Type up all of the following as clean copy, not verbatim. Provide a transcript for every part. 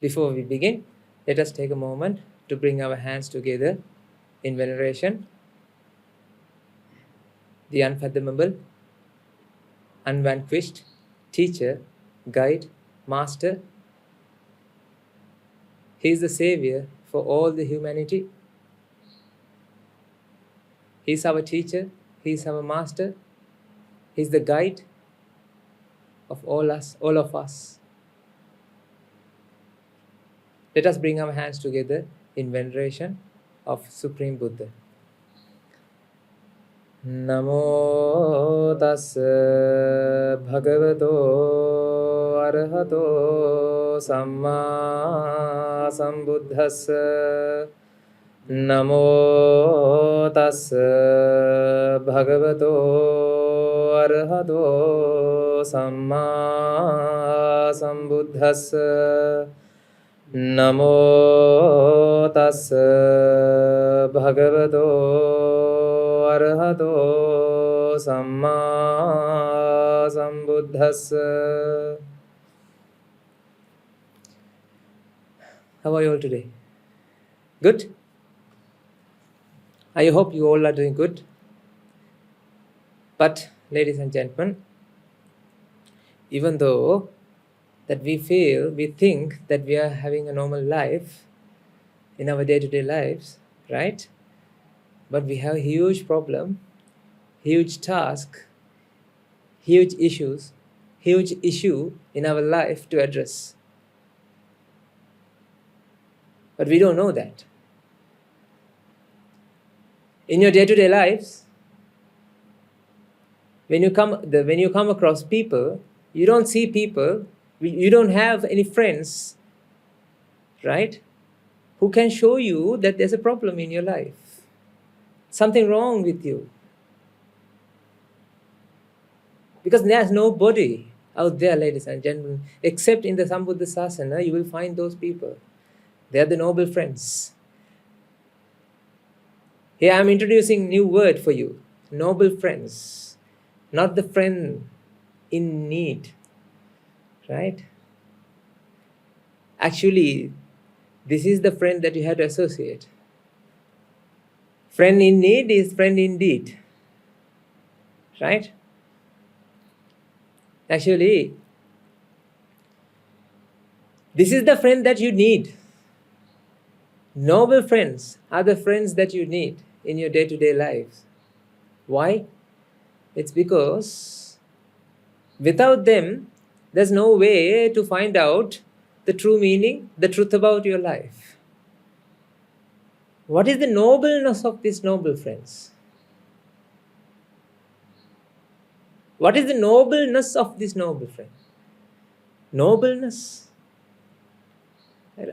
Before we begin, let us take a moment to bring our hands together in veneration, the unfathomable, unvanquished, teacher, guide, master. He is the savior for all the humanity. He is our teacher, he is our master, he is the guide of all of us. Let us bring our hands together in veneration of Supreme Buddha. Namo tassa bhagavato arahato samma sambuddhassa. Namo tassa bhagavato arahato samma sambuddhassa. Namo tassa bhagavato arahato samma sambuddhassa. How are you all today? Good? I hope you all are doing good. But, ladies and gentlemen, even though that we think that we are having a normal life in our day-to-day lives, right? But we have a huge problem, huge task, huge issue in our life to address. But we don't know that. In your day-to-day lives, when you come across people, you don't see people, you don't have any friends, right, who can show you that there's a problem in your life, something wrong with you. Because there's nobody out there, ladies and gentlemen, except in the Sambuddha Sasana, you will find those people. They are the noble friends. Here I'm introducing new word for you, noble friends, not the friend in need, right? Actually, this is the friend that you have to associate. Friend in need is friend indeed, right? Actually, this is the friend that you need. Noble friends are the friends that you need in your day-to-day lives. Why? It's because without them, there's no way to find out the true meaning, the truth about your life. What is the nobleness of these noble friends? What is the nobleness of this noble friend? Nobleness.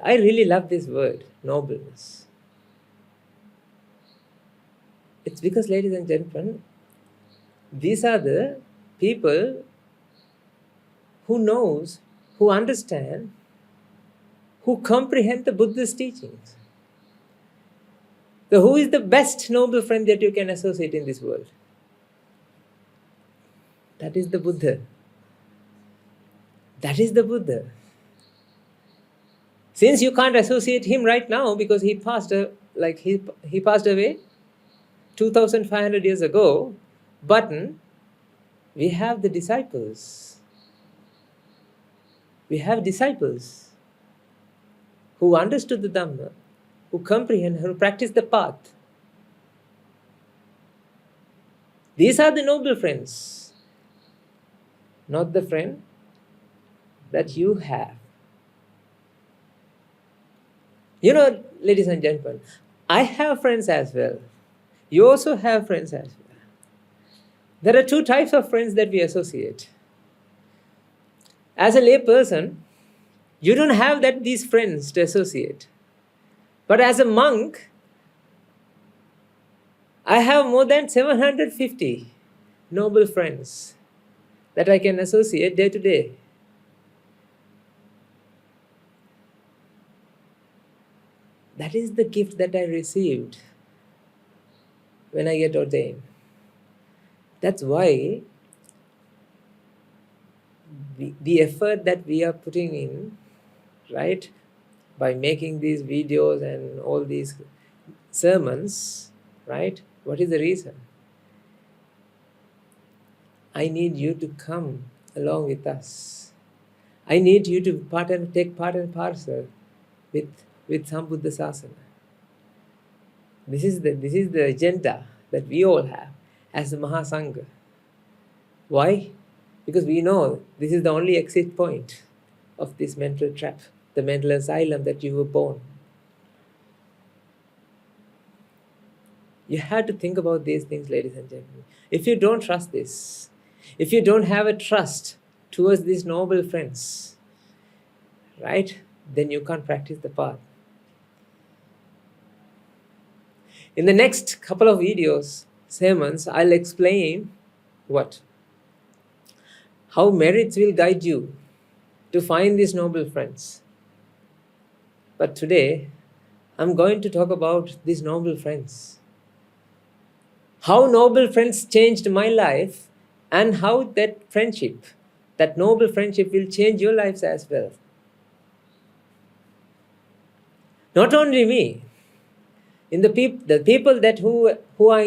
I really love this word, nobleness. It's because, ladies and gentlemen, these are the people who knows, who understand, who comprehend the Buddha's teachings. So who is the best noble friend that you can associate in this world? That is the Buddha. That is the Buddha. Since you can't associate him right now because he passed away 2,500 years ago, but we have the disciples. We have disciples who understood the Dhamma, who comprehend, who practice the path. These are the noble friends, not the friend that you have. You know, ladies and gentlemen, I have friends as well. You also have friends as well. There are two types of friends that we associate. As a lay person, you don't have these friends to associate. But as a monk, I have more than 750 noble friends that I can associate day to day. That is the gift that I received when I get ordained. That's why the effort that we are putting in, right, by making these videos and all these sermons, right? What is the reason? I need you to come along with us. I need you to take part and parcel with some Buddha Sasana. This is the agenda that we all have as the Mahasangha. Why? Because we know this is the only exit point of this mental trap, the mental asylum that you were born. You have to think about these things, ladies and gentlemen. If you don't trust this, if you don't have a trust towards these noble friends, right, then you can't practice the path. In the next couple of videos, sermons, I'll explain what? How merits will guide you to find these noble friends. But today, I'm going to talk about these noble friends. How noble friends changed my life, and how that friendship, that noble friendship, will change your lives as well. Not only me, in the people that who are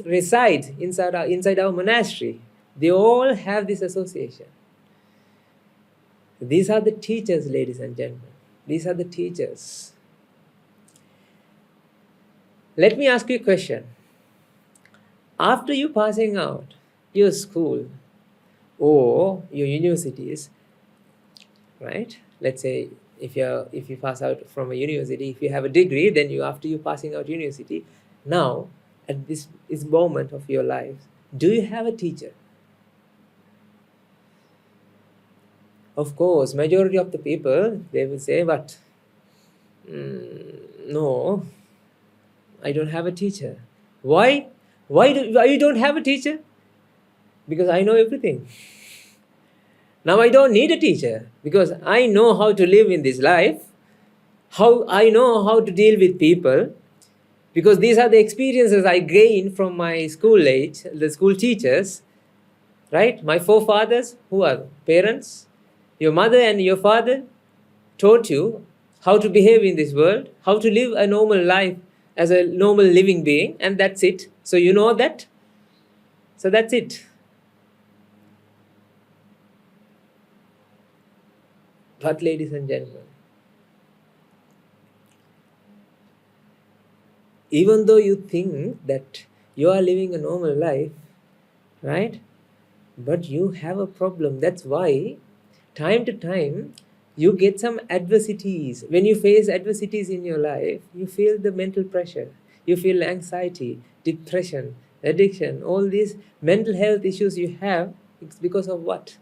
reside inside our monastery, they all have this association. These are the teachers, ladies and gentlemen. These are the teachers. Let me ask you a question. After you passing out your school or your universities, right? Let's say if you pass out from a university, if you have a degree, then after you passing out university, now at this moment of your life, do you have a teacher? Of course, majority of the people, they will say, but no, I don't have a teacher. Why? Why you don't have a teacher? Because I know everything. Now I don't need a teacher because I know how to live in this life, how I know how to deal with people, because these are the experiences I gained from my school age, the school teachers, right? My forefathers, who are parents, your mother and your father taught you how to behave in this world, how to live a normal life as a normal living being, and that's it. So you know that. So that's it. But ladies and gentlemen, even though you think that you are living a normal life, right? But you have a problem. That's why time to time you get some adversities. When you face adversities in your life, you feel the mental pressure. You feel anxiety, depression, addiction, all these mental health issues you have. It's because of what?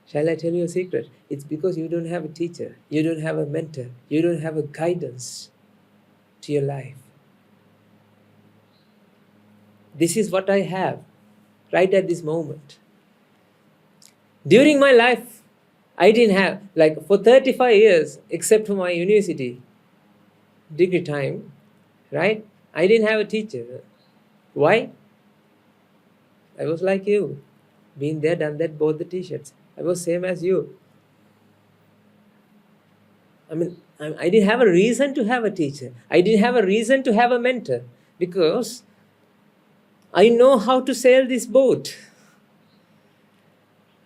Shall I tell you a secret? It's because you don't have a teacher. You don't have a mentor. You don't have a guidance to your life. This is what I have right at this moment. During my life, I didn't have, like for 35 years, except for my university degree time, right? I didn't have a teacher. Why? I was like you. Been there, done that, bought the t-shirts. I was same as you. I mean, I didn't have a reason to have a teacher. I didn't have a reason to have a mentor because I know how to sail this boat.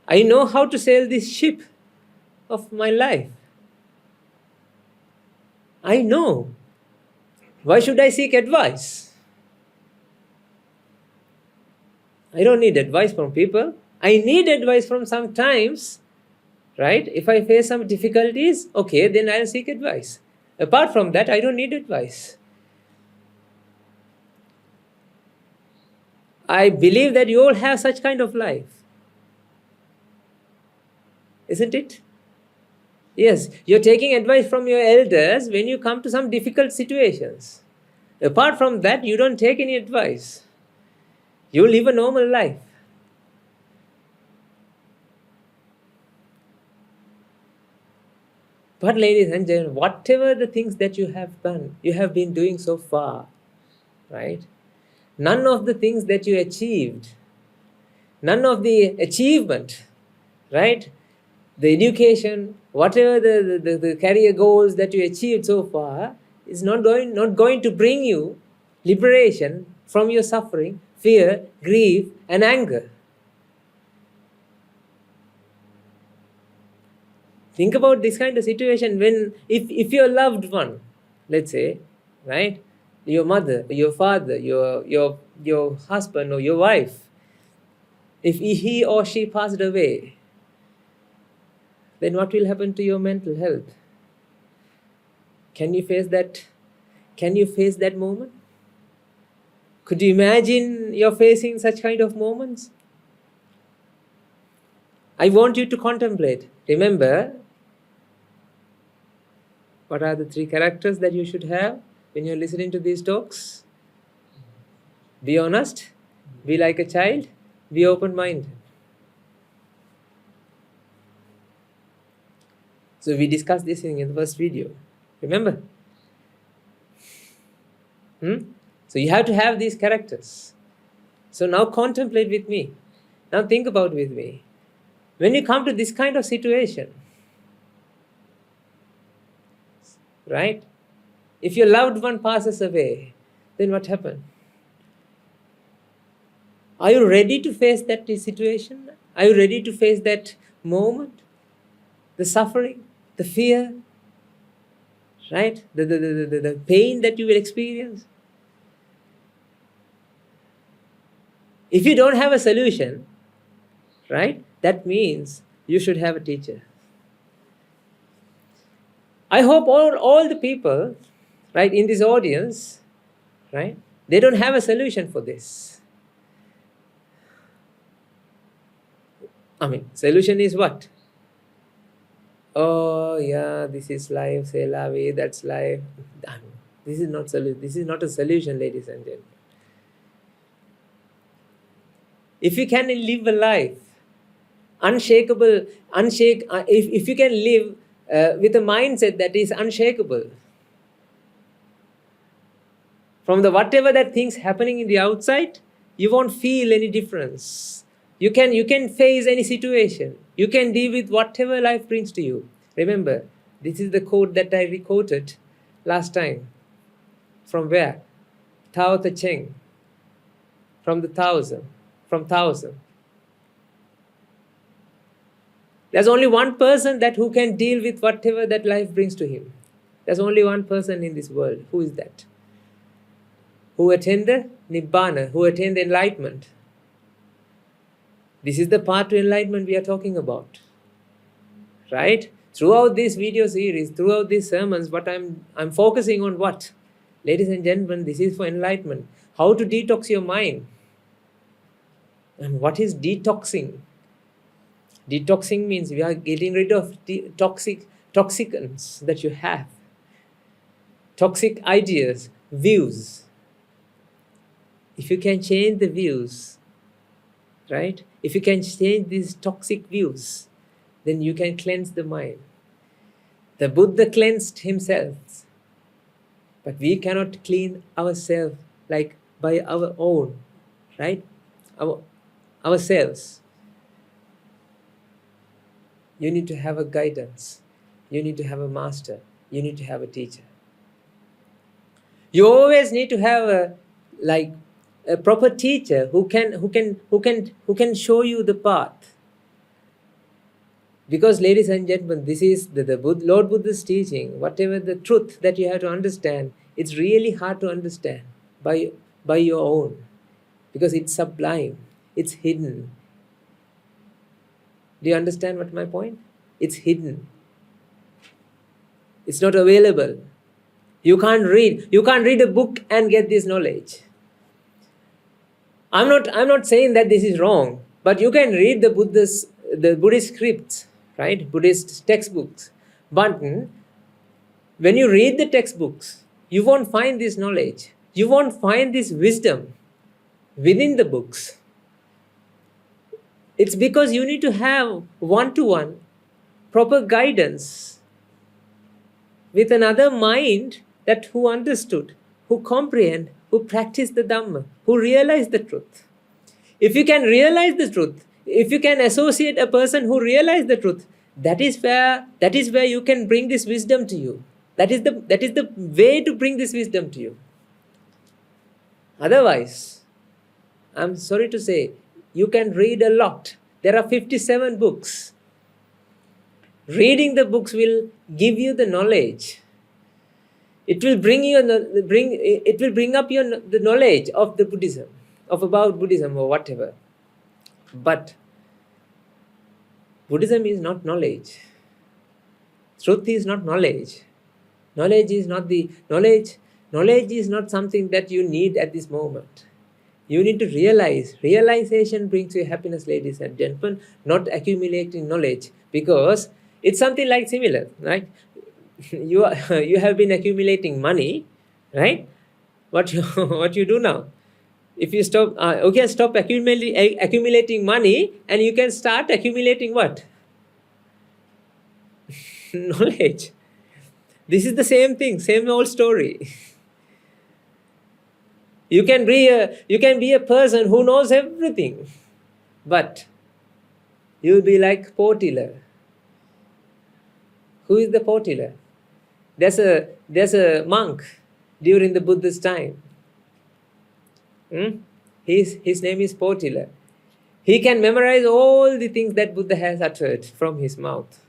I know how to sail this ship of my life. I know. Why should I seek advice? I don't need advice from people. I need advice from sometimes, right? If I face some difficulties, okay, then I'll seek advice. Apart from that, I don't need advice. I believe that you all have such kind of life. Isn't it? Yes, you're taking advice from your elders when you come to some difficult situations. Apart from that, you don't take any advice. You live a normal life. But ladies and gentlemen, whatever the things that you have done, you have been doing so far, right? None of the things that you achieved, none of the achievement, right? The education, whatever the career goals that you achieved so far, is not going to bring you liberation from your suffering, fear, grief, and anger. Think about this kind of situation when, if your loved one, let's say, right, your mother, your father, your husband or your wife, if he or she passed away, then what will happen to your mental health? Can you face that? Can you face that moment? Could you imagine you're facing such kind of moments? I want you to contemplate. Remember, what are the 3 characters that you should have when you're listening to these talks? Be honest, be like a child, be open-minded. So we discussed this in the first video. Remember? So you have to have these characters. So now contemplate with me. Now think about with me. When you come to this kind of situation, right? If your loved one passes away, then what happened? Are you ready to face that situation? Are you ready to face that moment? The suffering, the fear, right? The pain that you will experience. If you don't have a solution, right, that means you should have a teacher. I hope all the people, right, in this audience, right, they don't have a solution for this. Solution is what? Oh yeah, this is life, c'est la vie, that's life. This is not solution. This is not a solution, ladies and gentlemen. If you can live a life unshakable, if you can live with a mindset that is unshakable from the whatever that things happening in the outside, you won't feel any difference. You can face any situation. You can deal with whatever life brings to you. Remember, this is the quote that I quoted last time. From where? Tao Te Ching. From Taoism. There's only one person who can deal with whatever that life brings to him. There's only one person in this world. Who is that? Who attained the Nibbana, who attained the enlightenment. This is the path to enlightenment we are talking about. Right? Throughout this video series, throughout these sermons, what I'm focusing on what? Ladies and gentlemen, this is for enlightenment. How to detox your mind. And what is detoxing? Detoxing means we are getting rid of toxicants that you have. Toxic ideas, views. If you can change the views, right? If you can change these toxic views, then you can cleanse the mind. The Buddha cleansed himself, but we cannot clean ourselves like by our own, right? Ourselves. You need to have a guidance. You need to have a master. You need to have a teacher. You always need to have a proper teacher who can show you the path. Because, ladies and gentlemen, this is the Lord Buddha's teaching. Whatever the truth that you have to understand, it's really hard to understand by your own, because it's sublime, it's hidden. Do you understand what my point? It's hidden. It's not available. You can't read a book and get this knowledge. I'm not saying that this is wrong, but you can read the Buddhist scripts, right? Buddhist textbooks. But when you read the textbooks, you won't find this knowledge. You won't find this wisdom within the books. It's because you need to have one-to-one proper guidance with another mind who understood, who comprehend, who practiced the Dhamma, who realized the truth. If you can realize the truth, if you can associate a person who realized the truth, That is where you can bring this wisdom to you. That is the way to bring this wisdom to you. Otherwise, I'm sorry to say, you can read a lot. There are 57 books. Reading the books will give you the knowledge. It will bring up the knowledge of the Buddhism, about Buddhism or whatever. But Buddhism is not knowledge. Truth is not knowledge. Knowledge is not something that you need at this moment. You need to realize. Realization brings you happiness, ladies and gentlemen, not accumulating knowledge, because it's something like similar, right? You have been accumulating money, right? What you do now? If you stop accumulating money, and you can start accumulating what? Knowledge. This is the same thing, same old story. You can be a person who knows everything, but you'll be like Potila. Who is the Potila? There's a monk during the Buddha's time. His name is Potila. He can memorize all the things that Buddha has uttered from his mouth.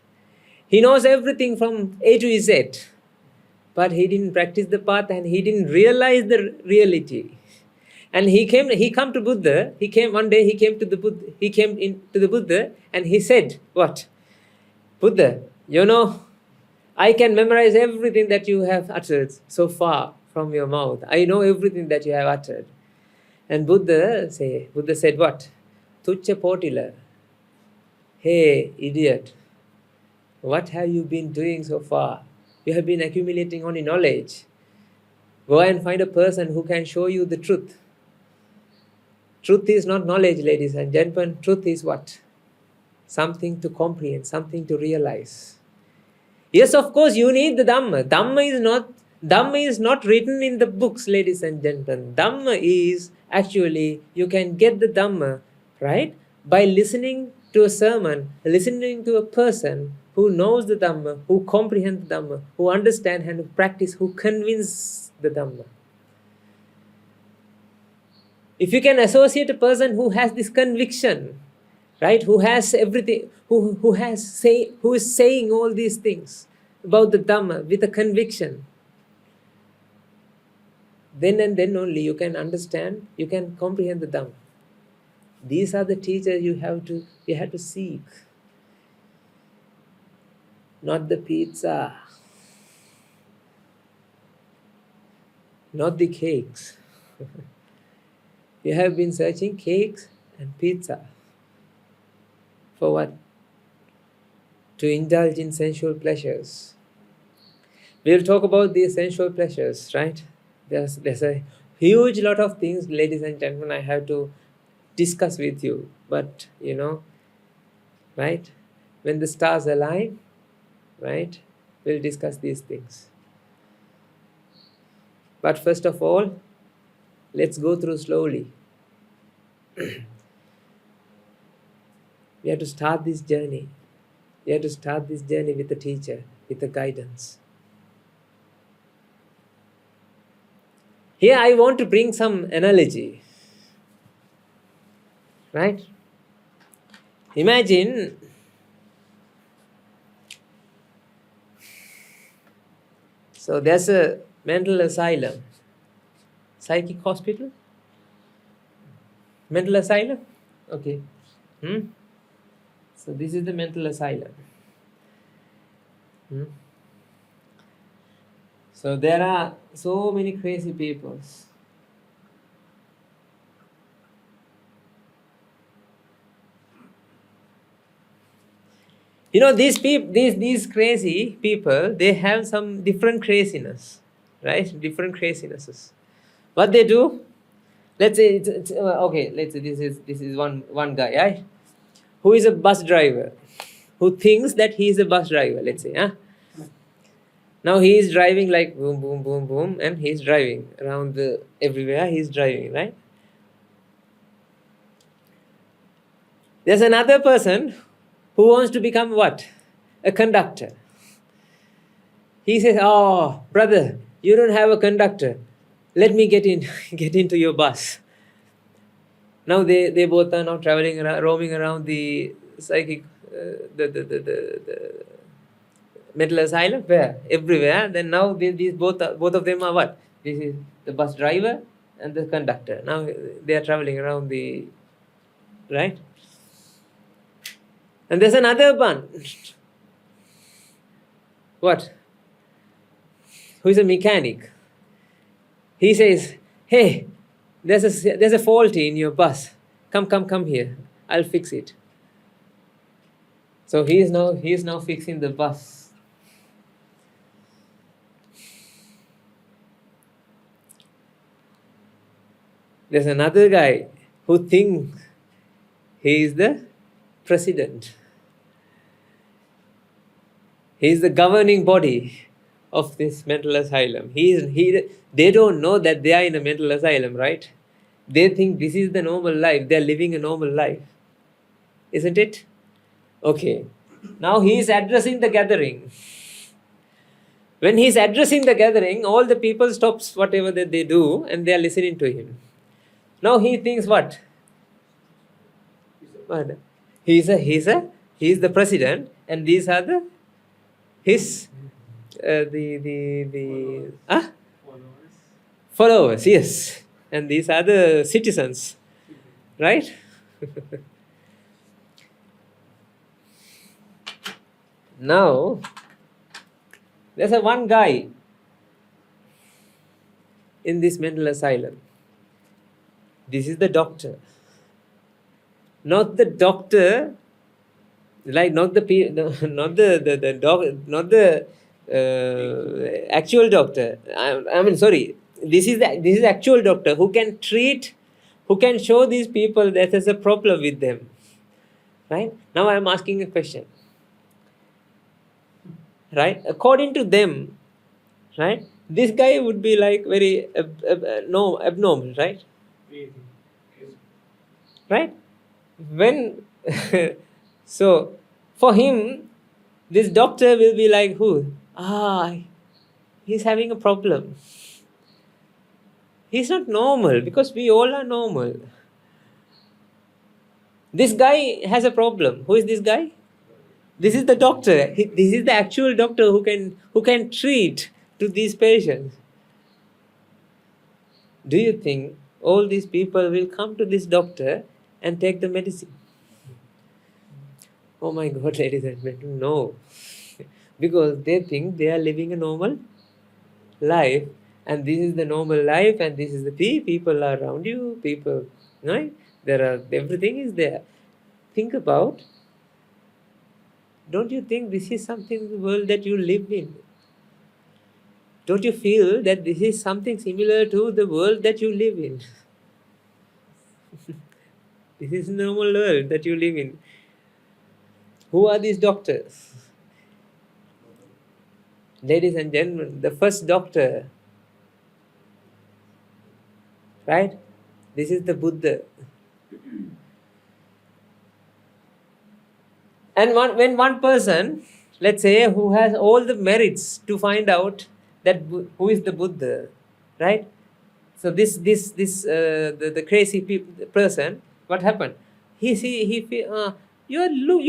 He knows everything from A to Z, but he didn't practice the path, and he didn't realize the reality. And he came to Buddha. One day he came into the Buddha, and he said, "What? Buddha, I can memorize everything that you have uttered so far from your mouth. I know everything that you have uttered." And Buddha said, "What? Tuccha Potila. Hey, idiot. What have you been doing so far? You have been accumulating only knowledge. Go and find a person who can show you the truth." Truth is not knowledge, ladies and gentlemen. Truth is what? Something to comprehend, something to realize. Yes, of course, you need the Dhamma. Dhamma is not written in the books, ladies and gentlemen. Dhamma is actually, you can get the Dhamma, right? By listening to a sermon, listening to a person who knows the Dhamma, who comprehends the Dhamma, who understands and who practice, who convince the Dhamma. If you can associate a person who has this conviction, right, who has everything, who is saying all these things about the Dhamma with a conviction, then and then only you can understand, you can comprehend the Dhamma. These are the teachers you have to seek. Not the pizza, not the cakes. You have been searching cakes and pizza. For what? To indulge in sensual pleasures. We'll talk about these sensual pleasures, right? There's a huge lot of things, ladies and gentlemen, I have to discuss with you. But, right? When the stars align, right, we'll discuss these things. But first of all, let's go through slowly. We have to start this journey. We have to start this journey with a teacher, with a guidance. Here I want to bring some analogy. Right? Imagine so there's a mental asylum. Psychic hospital? Mental asylum? Okay. So this is the mental asylum. So there are so many crazy people. These crazy people, they have some different craziness, right? Different crazinesses. What they do? Let's say let's say this is one guy, right? Who is a bus driver, who thinks that he is a bus driver, let's say. Now he is driving like boom, boom, boom, boom, and he's driving around everywhere. He's driving, right? There's another person who wants to become what? a conductor. He says, "Oh, brother, you don't have a conductor. Let me get in, get into your bus." Now they both are now traveling around, roaming around the psychic, the mental asylum, where everywhere. Then now these both of them are what? This is the bus driver and the conductor. Now they are traveling around the right. And there's another one. What? Who is a mechanic? He says, "Hey, there's a faulty in your bus. Come here. I'll fix it." So he is now fixing the bus. There's another guy who thinks he is the president. He is the governing body of this mental asylum. They don't know that they are in a mental asylum, right? They think this is the normal life. They are living a normal life. Isn't it? Okay. Now he is addressing the gathering. When he is addressing the gathering, all the people stops whatever that they do and they are listening to him. Now he thinks what? He is the president, and these are his followers, yes, and these are the citizens, right? Now there's one guy in this mental asylum. This is the doctor, not the doctor, like not the actual doctor. I mean, sorry. This is actual doctor who can treat, who can show these people that there's a problem with them. Right? Now I am asking a question. Right? According to them, right? This guy would be like very abnormal, right? Right? When so for him, this doctor will be like who? He's having a problem. He's not normal, because we all are normal. This guy has a problem. Who is this guy? This is the doctor. This is the actual doctor who can treat to these patients. Do you think all these people will come to this doctor and take the medicine? Oh my God, ladies and gentlemen, no. Because they think they are living a normal life, and this is the normal life, and this is the people are around you, people, right? Everything is there. Think about, don't you think this is something in the world that you live in? Don't you feel that this is something similar to the world that you live in? This is a normal world that you live in. Who are these doctors? Ladies and gentlemen, the first doctor, right? This is the Buddha. And when one person, let's say, who has all the merits to find out that who is the Buddha, right? So the crazy person, what happened? You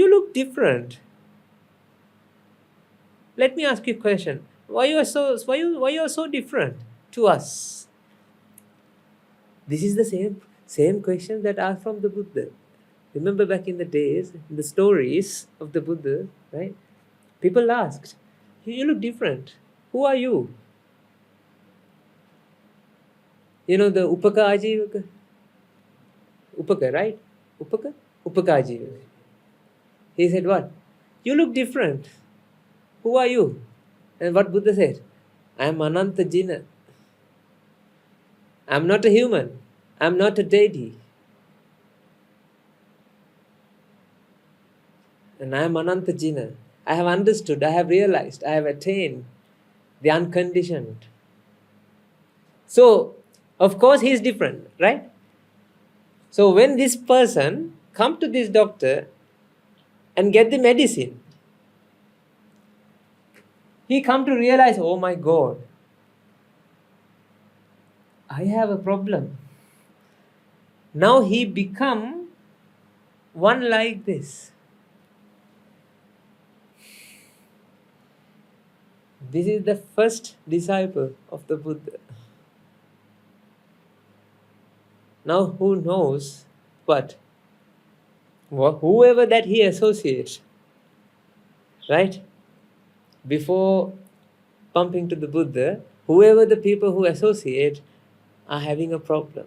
look different. Let me ask you a question. Why you are so different to us? This is the same question that asked from the Buddha. Remember back in the days, in the stories of the Buddha, right? People asked, "You look different. Who are you?" You know the Upaka Ajivaka? Upaka, right? Upaka Ajivaka. He said what? "You look different. Who are you?" And what Buddha said? "I am Ananta Jina. I am not a human. I am not a deity. And I am Ananta Jina. I have understood, I have realized, I have attained the unconditioned." So, of course, he is different, right? So, when this person come to this doctor and get the medicine, He come to realize, oh my God, I have a problem. Now he become one like this. This is the first disciple of the Buddha. Now who knows what? Whoever that he associates, right? Before pumping to the Buddha, whoever the people who associate are having a problem.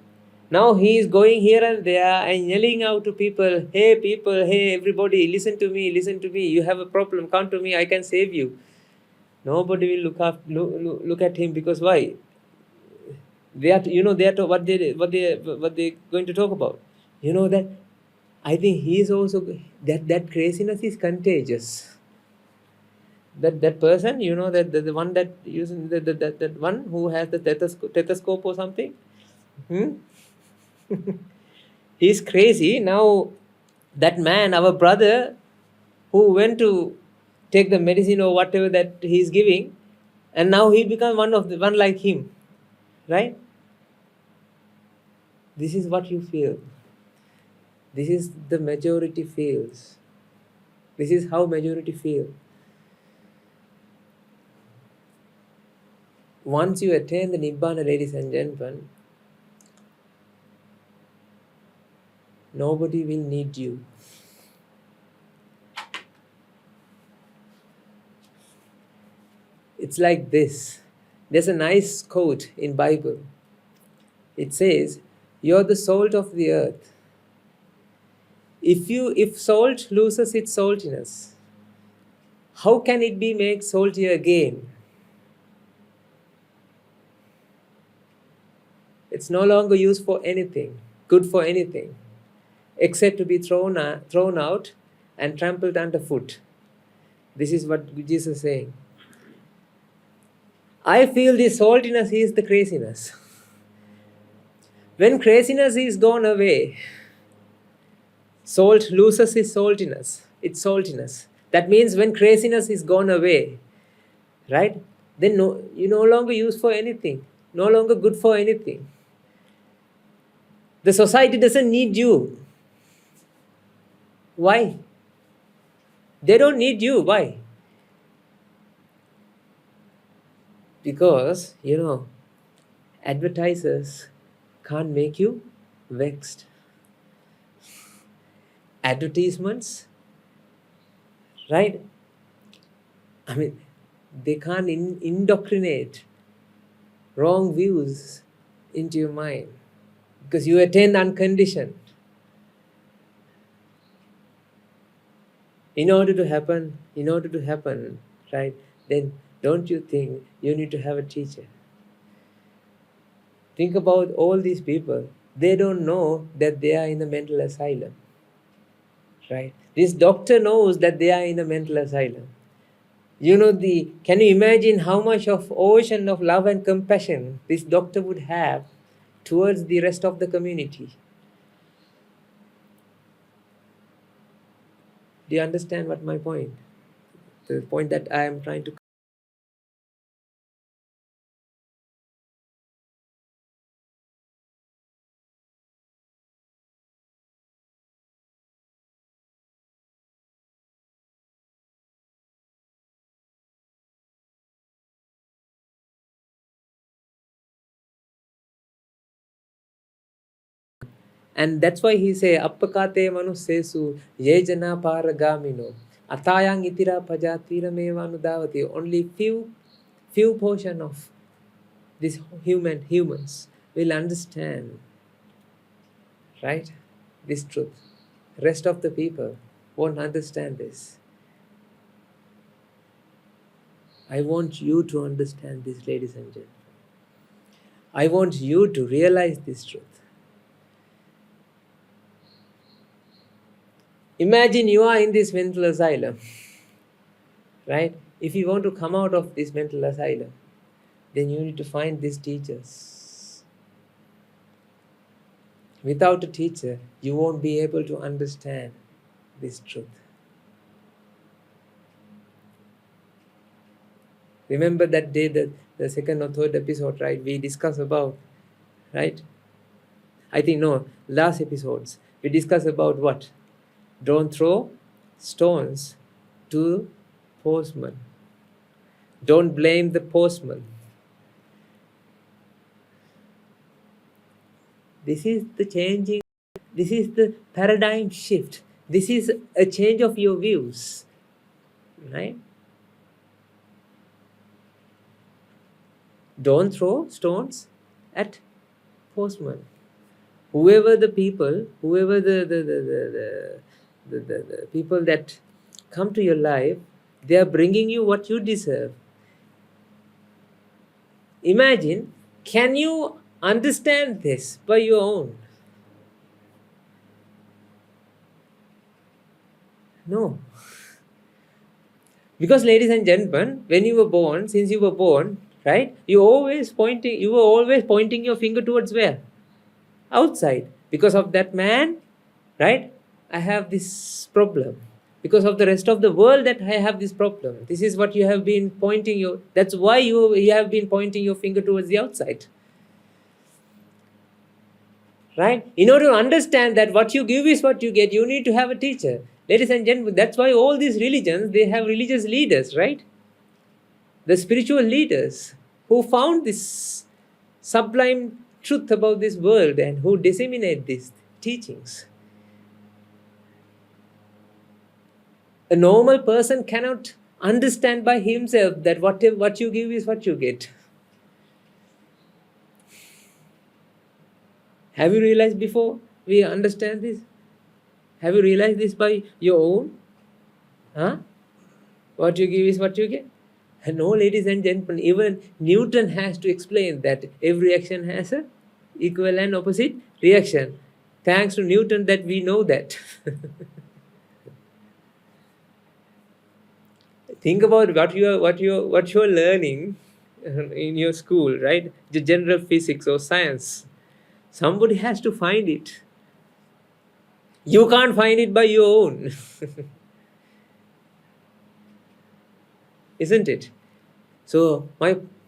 Now he is going here and there and yelling out to people, hey everybody, listen to me, you have a problem, come to me, I can save you. Nobody will look at him, because why? They are, what they going to talk about. That I think he is also, that craziness is contagious. That person, that the one that using that one who has the stethoscope or something. He's crazy. Now that man, our brother, who went to take the medicine or whatever that he's giving, and now he become one like him, right? This is what you feel. This is the majority feels. This is how majority feel. Once you attain the Nibbana, ladies and gentlemen, nobody will need you. It's like this. There's a nice quote in Bible. It says, "You're the salt of the earth. If salt loses its saltiness, how can it be made saltier again? It's no longer used for anything, good for anything, except to be thrown out and trampled underfoot." This is what Jesus is saying. I feel the saltiness is the craziness. When craziness is gone away, salt loses its saltiness. That means when craziness is gone away, right? Then you no longer use for anything, no longer good for anything. The society doesn't need you. Why? They don't need you. Why? Because, advertisers can't make you vexed. Advertisements, right? I mean, they can't indoctrinate wrong views into your mind, because you attain unconditioned. In order to happen, right, then don't you think you need to have a teacher? Think about all these people. They don't know that they are in a mental asylum, right? This doctor knows that they are in a mental asylum. Can you imagine how much of ocean of love and compassion this doctor would have towards the rest of the community? Do you understand what my point? The point that I am trying to. And that's why he say, appakate manusesu yejana paragamino atayang itira pajatira mevanudavati. Only few portion of these humans will understand, right, this truth. Rest of the people won't understand this. I want you to understand this, ladies and gentlemen. I want you to realize this truth. Imagine you are in this mental asylum, right? If you want to come out of this mental asylum, then you need to find these teachers. Without a teacher, you won't be able to understand this truth. Remember that day, the second or third episode, right? We discussed about, right? I think no, last episodes we discussed about what? Don't throw stones to postman. Don't blame the postman. This is the changing. This is the paradigm shift. This is a change of your views, right? Don't throw stones at postman. Whoever the people, whoever the people that come to your life, they are bringing you what you deserve. Imagine, can you understand this by your own? No. Because, ladies and gentlemen, when you were born, since you were born, right, you were always pointing your finger towards where? Outside. Because of that man, right, I have this problem. Because of the rest of the world, that I have this problem. This is what you have been pointing your. That's why you have been pointing your finger towards the outside. Right? In order to understand that what you give is what you get, you need to have a teacher. Ladies and gentlemen, that's why all these religions, they have religious leaders, right? The spiritual leaders who found this sublime truth about this world and who disseminate these teachings. A normal person cannot understand by himself that what you give is what you get. Have you realized before we understand this? Have you realized this by your own? Huh? What you give is what you get. And no, ladies and gentlemen, even Newton has to explain that every action has a equal and opposite reaction. Thanks to Newton that we know that. Think about what you're learning in your school, right? The general physics or science. Somebody has to find it. You can't find it by your own. Isn't it? So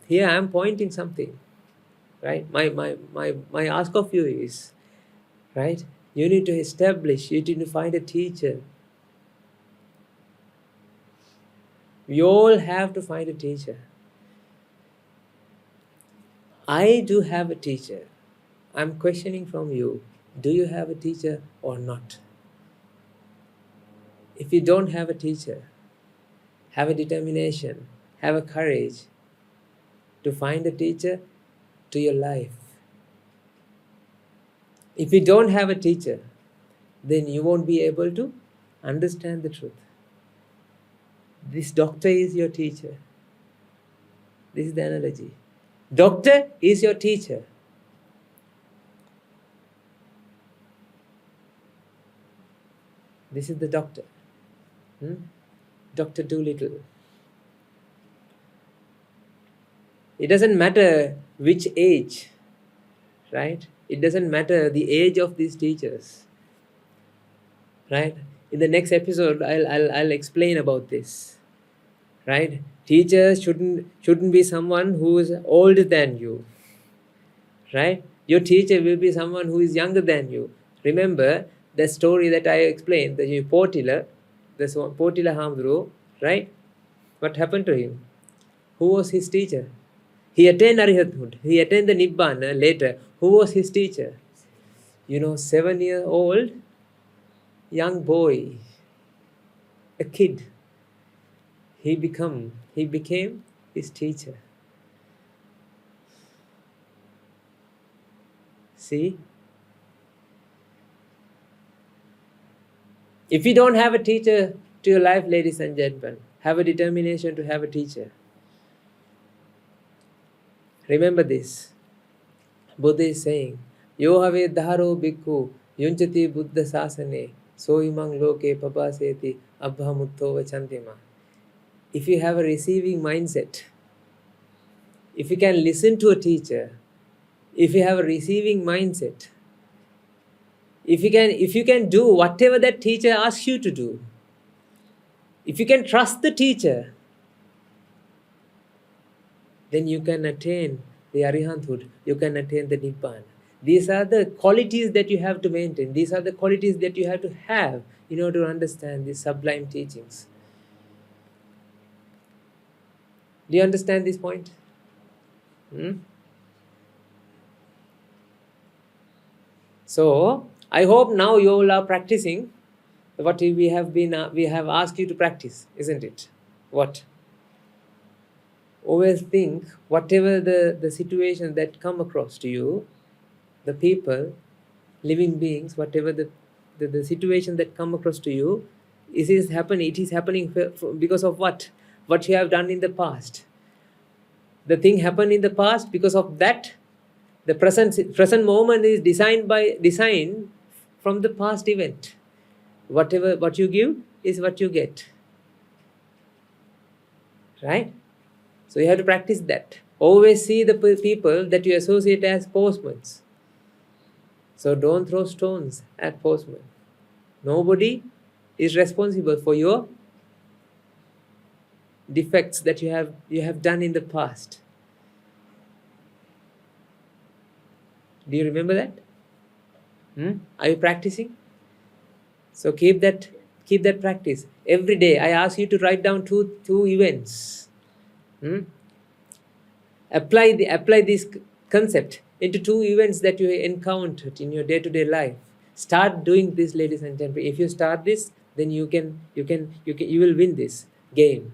here I am pointing something, right? My ask of you is, right? You need to find a teacher. We all have to find a teacher. I do have a teacher. I'm questioning from you. Do you have a teacher or not? If you don't have a teacher, have a determination, have a courage to find a teacher to your life. If you don't have a teacher, then you won't be able to understand the truth. This doctor is your teacher. This is the analogy. Doctor is your teacher. This is the doctor. Dr. Doolittle. It doesn't matter which age, right? It doesn't matter the age of these teachers, right? In the next episode, I'll explain about this, right? Teachers shouldn't be someone who is older than you, right? Your teacher will be someone who is younger than you. Remember the story that I explained, the Portila Hamdru, right? What happened to him? Who was his teacher? He attained Arihathood. He attained the Nibbana later. Who was his teacher? 7-year-old young boy, a kid. He became his teacher. See? If you don't have a teacher to your life, ladies and gentlemen, have a determination to have a teacher. Remember this. Buddha is saying, Yohave dharo bhikkhu yunchati buddha sasane soimang loke papaseti abhamuttova chantima. If you have a receiving mindset, if you can listen to a teacher, if you have a receiving mindset, if you can do whatever that teacher asks you to do, if you can trust the teacher, then you can attain the Arihanthood, you can attain the Nibbana. These are the qualities that you have to maintain. These are the qualities that you have to have in order to understand these sublime teachings. Do you understand this point? So I hope now you all are practicing what we have asked you to practice, isn't it? What? Always think whatever the situation that come across to you, the people, living beings, whatever the situation that come across to you, it is happening because of what you have done in the past. The thing happened in the past, because of that the present moment is designed from the past event. What you give is what you get, right? So you have to practice that. Always see the people that you associate as postmen. So don't throw stones at postmen. Nobody is responsible for your defects that you have done in the past. Do you remember that? Are you practicing? So keep that practice every day. I ask you to write down two events. Apply this concept into two events that you encountered in your day-to-day life. Start doing this, ladies and gentlemen. If you start this, then you will win this game.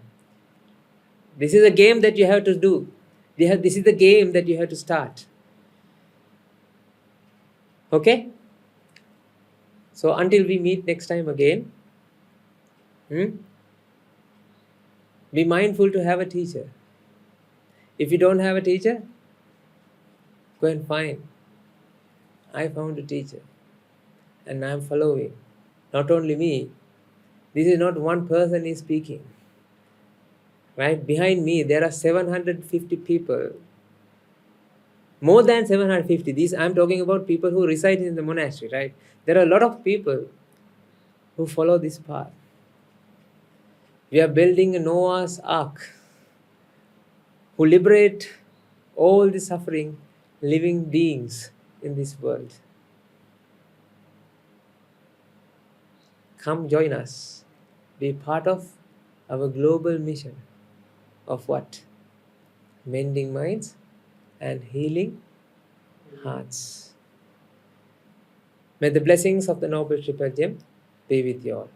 This is a game that you have to do. This is the game that you have to start. Okay? So until we meet next time again, be mindful to have a teacher. If you don't have a teacher, go and find. I found a teacher and I am following. Not only me, this is not one person is speaking. Right? Behind me, there are 750 people. More than 750. These I'm talking about people who reside in the monastery, right? There are a lot of people who follow this path. We are building a Noah's Ark who liberate all the suffering living beings in this world. Come join us. Be part of our global mission of what? Mending minds and healing hearts. May the blessings of the Noble Triple Gem be with you all.